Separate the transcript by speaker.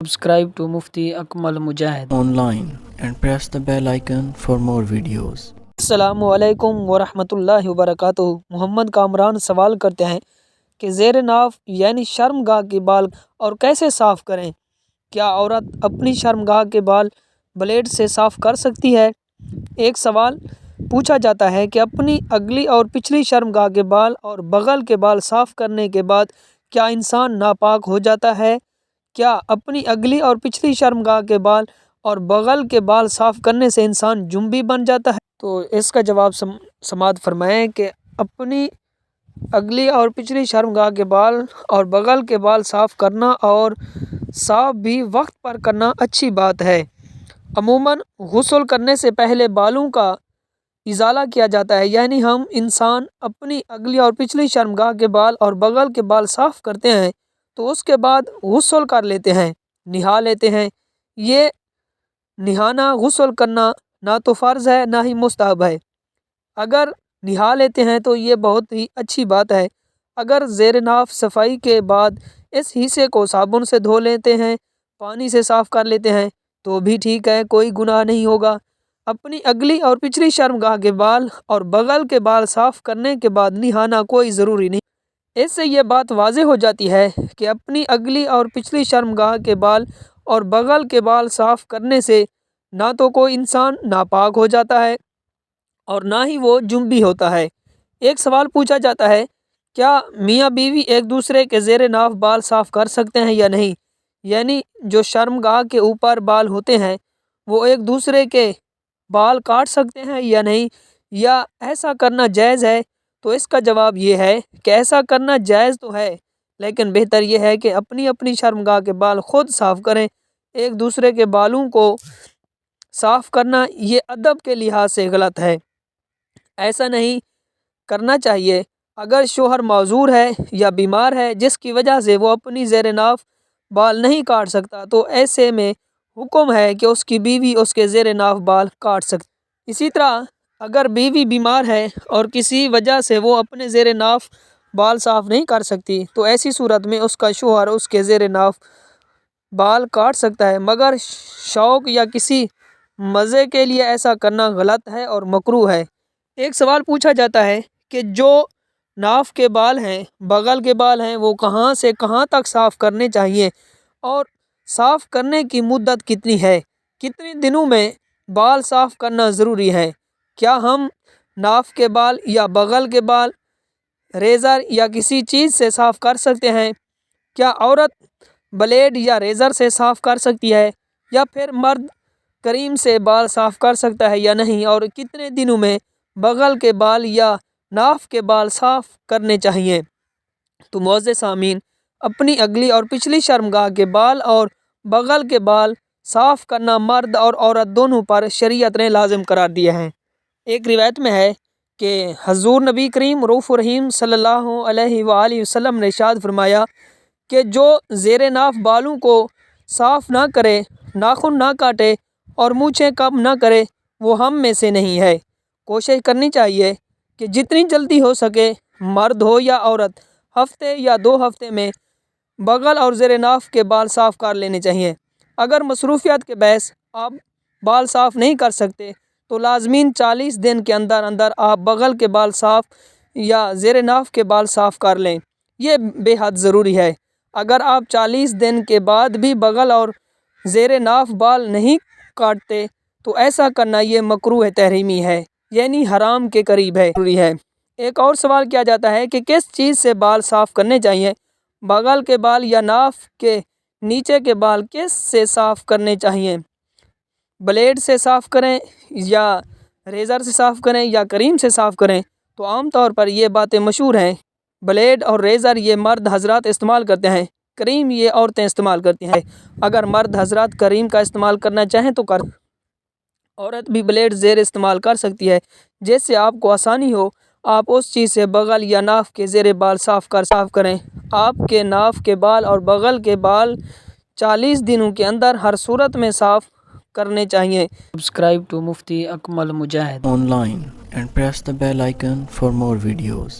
Speaker 1: Subscribe to Mufti Akmal Mujahid
Speaker 2: online and press the bell icon for more videos.
Speaker 1: السلام علیکم ورحمۃ اللہ وبرکاتہ۔ محمد کامران سوال کرتے ہیں کہ زیر ناف یعنی شرمگاہ کے بال اور کیسے صاف کریں؟ کیا عورت اپنی شرمگاہ کے بال بلیڈ سے صاف کر سکتی ہے؟ ایک سوال پوچھا جاتا ہے کہ اپنی اگلی اور پچھلی شرمگاہ کے بال اور بغل کے بال صاف کرنے کے بعد کیا انسان ناپاک ہو جاتا ہے؟ کیا اپنی اگلی اور پچھلی شرمگاہ کے بال اور بغل کے بال صاف کرنے سے انسان جنبی بن جاتا ہے؟ تو اس کا جواب سماعت فرمائیں کہ اپنی اگلی اور پچھلی شرمگاہ کے بال اور بغل کے بال صاف کرنا اور صاف بھی وقت پر کرنا اچھی بات ہے۔ عموماً غسل کرنے سے پہلے بالوں کا ازالہ کیا جاتا ہے، یعنی ہم انسان اپنی اگلی اور پچھلی شرمگاہ کے بال اور بغل کے بال صاف کرتے ہیں تو اس کے بعد غسل کر لیتے ہیں، نہا لیتے ہیں۔ یہ نہانا، غسل کرنا نہ تو فرض ہے نہ ہی مستحب ہے۔ اگر نہا لیتے ہیں تو یہ بہت ہی اچھی بات ہے۔ اگر زیر ناف صفائی کے بعد اس حصے کو صابن سے دھو لیتے ہیں، پانی سے صاف کر لیتے ہیں تو بھی ٹھیک ہے، کوئی گناہ نہیں ہوگا۔ اپنی اگلی اور پچھلی شرمگاہ کے بال اور بغل کے بال صاف کرنے کے بعد نہانا کوئی ضروری نہیں۔ اس سے یہ بات واضح ہو جاتی ہے کہ اپنی اگلی اور پچھلی شرمگاہ کے بال اور بغل کے بال صاف کرنے سے نہ تو کوئی انسان ناپاک ہو جاتا ہے اور نہ ہی وہ جنبی ہوتا ہے۔ ایک سوال پوچھا جاتا ہے، کیا میاں بیوی ایک دوسرے کے زیر ناف بال صاف کر سکتے ہیں یا نہیں؟ یعنی جو شرمگاہ کے اوپر بال ہوتے ہیں وہ ایک دوسرے کے بال کاٹ سکتے ہیں یا نہیں، یا ایسا کرنا جائز ہے؟ تو اس کا جواب یہ ہے کہ ایسا کرنا جائز تو ہے، لیکن بہتر یہ ہے کہ اپنی اپنی شرمگاہ کے بال خود صاف کریں۔ ایک دوسرے کے بالوں کو صاف کرنا یہ ادب کے لحاظ سے غلط ہے، ایسا نہیں کرنا چاہیے۔ اگر شوہر معذور ہے یا بیمار ہے جس کی وجہ سے وہ اپنی زیر ناف بال نہیں کاٹ سکتا تو ایسے میں حکم ہے کہ اس کی بیوی اس کے زیر ناف بال کاٹ سکتی۔ اسی طرح اگر بیوی بیمار ہے اور کسی وجہ سے وہ اپنے زیر ناف بال صاف نہیں کر سکتی تو ایسی صورت میں اس کا شوہر اس کے زیر ناف بال کاٹ سکتا ہے، مگر شوق یا کسی مزے کے لیے ایسا کرنا غلط ہے اور مکروہ ہے۔ ایک سوال پوچھا جاتا ہے کہ جو ناف کے بال ہیں، بغل کے بال ہیں، وہ کہاں سے کہاں تک صاف کرنے چاہیے اور صاف کرنے کی مدت کتنی ہے؟ کتنے دنوں میں بال صاف کرنا ضروری ہے؟ کیا ہم ناف کے بال یا بغل کے بال ریزر یا کسی چیز سے صاف کر سکتے ہیں؟ کیا عورت بلیڈ یا ریزر سے صاف کر سکتی ہے، یا پھر مرد کریم سے بال صاف کر سکتا ہے یا نہیں؟ اور کتنے دنوں میں بغل کے بال یا ناف کے بال صاف کرنے چاہیے؟ تو معزز سامعین، اپنی اگلی اور پچھلی شرمگاہ کے بال اور بغل کے بال صاف کرنا مرد اور عورت دونوں پر شریعت نے لازم قرار دیا ہے۔ ایک روایت میں ہے کہ حضور نبی کریم رؤوف الرحیم صلی اللہ علیہ وآلہ وسلم نے ارشاد فرمایا کہ جو زیر ناف بالوں کو صاف نہ کرے، ناخن نہ کاٹے اور مونچھیں کم نہ کرے وہ ہم میں سے نہیں ہے۔ کوشش کرنی چاہیے کہ جتنی جلدی ہو سکے، مرد ہو یا عورت، ہفتے یا 2 ہفتے میں بغل اور زیر ناف کے بال صاف کر لینے چاہیے۔ اگر مصروفیات کے باعث آپ بال صاف نہیں کر سکتے تو لازمین 40 دن کے اندر اندر آپ بغل کے بال صاف یا زیر ناف کے بال صاف کر لیں، یہ بے حد ضروری ہے۔ اگر آپ 40 دن کے بعد بھی بغل اور زیر ناف بال نہیں کاٹتے تو ایسا کرنا یہ مکروہ تحریمی ہے، یعنی حرام کے قریب ہے۔ ایک اور سوال کیا جاتا ہے کہ کس چیز سے بال صاف کرنے چاہیے؟ بغل کے بال یا ناف کے نیچے کے بال کس سے صاف کرنے چاہیے؟ بلیڈ سے صاف کریں یا ریزر سے صاف کریں یا کریم سے صاف کریں؟ تو عام طور پر یہ باتیں مشہور ہیں، بلیڈ اور ریزر یہ مرد حضرات استعمال کرتے ہیں، کریم یہ عورتیں استعمال کرتی ہیں۔ اگر مرد حضرات کریم کا استعمال کرنا چاہیں تو عورت بھی بلیڈ زیر استعمال کر سکتی ہے، جس سے آپ کو آسانی ہو۔ آپ اس چیز سے بغل یا ناف کے زیر بال صاف کریں۔ آپ کے ناف کے بال اور بغل کے بال 40 دنوں کے اندر ہر صورت میں صاف کرنے چاہیے۔ Subscribe to Mufti Akmal Mujahid
Speaker 2: Online and press the bell icon for more videos.